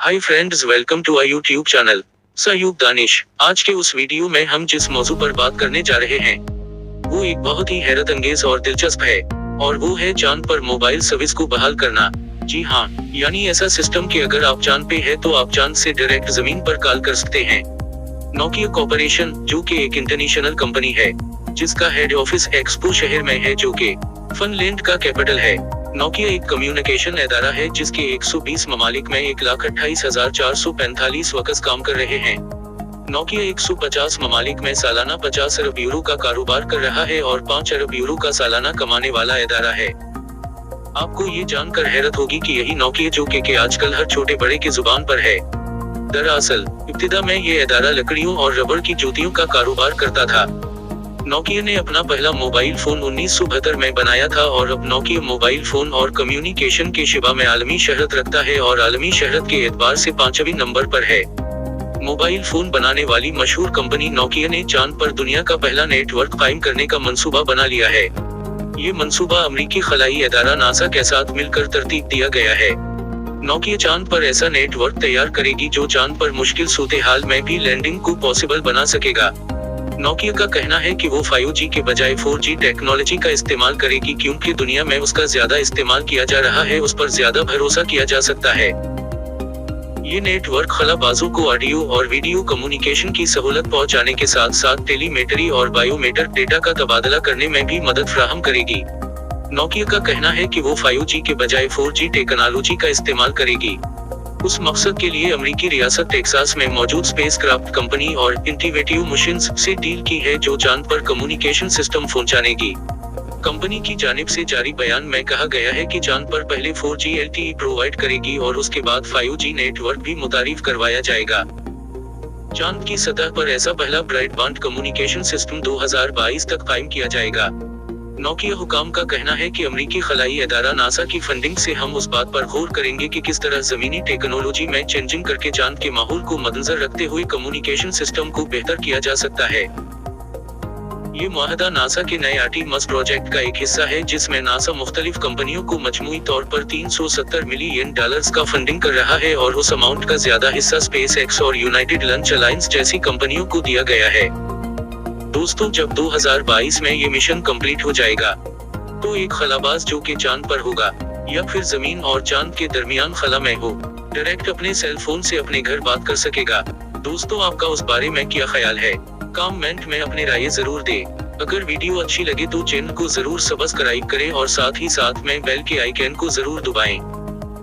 Hi friends, welcome to our YouTube channel सयूब दानिश। आज के उस वीडियो में हम जिस मौजू पर बात करने जा रहे हैं वो एक बहुत ही हैरत अंगेज और दिलचस्प है, और वो है चांद पर मोबाइल सर्विस को बहाल करना। जी हाँ, यानी ऐसा सिस्टम कि अगर आप चांद पे है तो आप चांद से डायरेक्ट जमीन पर कॉल कर सकते हैं। नोकिया कॉर्पोरेशन, जो कि एक इंटरनेशनल कंपनी है जिसका हेड ऑफिस एक्सपो शहर में है, जो कि फिनलैंड का कैपिटल है। नोकिया एक कम्युनिकेशन अदारा है जिसके 120 ममालिक में 1,28,445 वर्कर्स काम कर रहे हैं। नोकिया 150 ममालिक में सालाना 50 अरब यूरो का कारोबार कर रहा है और 5 अरब यूरो का सालाना कमाने वाला अदारा है। आपको ये जानकर हैरत होगी कि यही नोकिया जो कि आजकल हर छोटे बड़े की जुबान पर है। दरअसल इब्तिदा में ये अदारा लकड़ियों और रबड़ की जूतियों का कारोबार करता था। नोकिया ने अपना पहला मोबाइल फोन 1972 में बनाया था और अब नोकिया मोबाइल फोन और कम्युनिकेशन के शिबा में आलमी शहरत रखता है और आलमी शहरत के एतबार से 5वें नंबर पर है। मोबाइल फोन बनाने वाली मशहूर कंपनी नोकिया ने चांद पर दुनिया का पहला नेटवर्क कायम करने का मंसूबा बना लिया है। ये मंसूबा अमेरिकी खलाई अदारा नासा के साथ मिलकर तरतीब दिया गया है। नोकिया चांद पर ऐसा नेटवर्क तैयार करेगी जो चांद पर मुश्किल सूरत हाल में भी लैंडिंग को पॉसिबल बना सकेगा। नोकिया का कहना है कि वो 5G के बजाय 4G टेक्नोलॉजी का इस्तेमाल करेगी, क्योंकि दुनिया में उसका ज्यादा इस्तेमाल किया जा रहा है, उस पर ज्यादा भरोसा किया जा सकता है। ये नेटवर्क खलाबाजों को ऑडियो और वीडियो कम्युनिकेशन की सहूलत पहुंचाने के साथ साथ टेलीमेट्री और बायोमेट्रिक डेटा का तबादला करने में भी मदद फराहम करेगी। नोकिया का कहना है कि वो 5G के बजाय 4G टेक्नोलॉजी का इस्तेमाल करेगी। उस मकसद के लिए अमेरिकी रियासत टेक्सास में मौजूद स्पेसक्राफ्ट कंपनी और इनोवेटिव मशीन्स से डील की है, जो चांद पर कम्युनिकेशन सिस्टम पहुंचानेगी। कंपनी की जानिब से जारी बयान में कहा गया है कि चांद पर पहले 4G LTE प्रोवाइड करेगी और उसके बाद 5G नेटवर्क भी मुतारिफ करवाया जाएगा। चांद की सतह पर ऐसा पहला ब्रॉडबैंड कम्युनिकेशन सिस्टम 2022 तक कायम किया जाएगा। नोकिया हुकाम का कहना है कि अमेरिकी खलाई अदारा नासा की फंडिंग से हम उस बात पर गौर करेंगे कि किस तरह जमीनी टेक्नोलॉजी में चेंजिंग करके चांद के माहौल को मद्देनजर रखते हुए कम्युनिकेशन सिस्टम को बेहतर किया जा सकता है। ये मुआहदा नासा के नए आर्टेमिस प्रोजेक्ट का एक हिस्सा है, जिसमें नासा मुख्तलिफ कंपनियों को मजमूई तौर पर $370 मिलियन का फंडिंग कर रहा है और उस अमाउंट का ज्यादा हिस्सा स्पेस एक्स और यूनाइटेड लॉन्च अलायंस जैसी कंपनियों को दिया गया है। दोस्तों, जब 2022 में ये मिशन कंप्लीट हो जाएगा तो एक खलाबाज जो कि चांद पर होगा या फिर जमीन और चांद के दरमियान खला में हो, डायरेक्ट अपने सेल फोन से अपने घर बात कर सकेगा। दोस्तों, आपका उस बारे में क्या ख्याल है? कमेंट में अपनी राय जरूर दें। अगर वीडियो अच्छी लगे तो चैनल को जरूर सब्सक्राइब करें और साथ ही साथ में बेल के आइकन को जरूर दबाएं,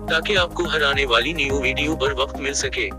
ताकि आपको हर आने वाली न्यू वीडियो बर वक्त मिल सके।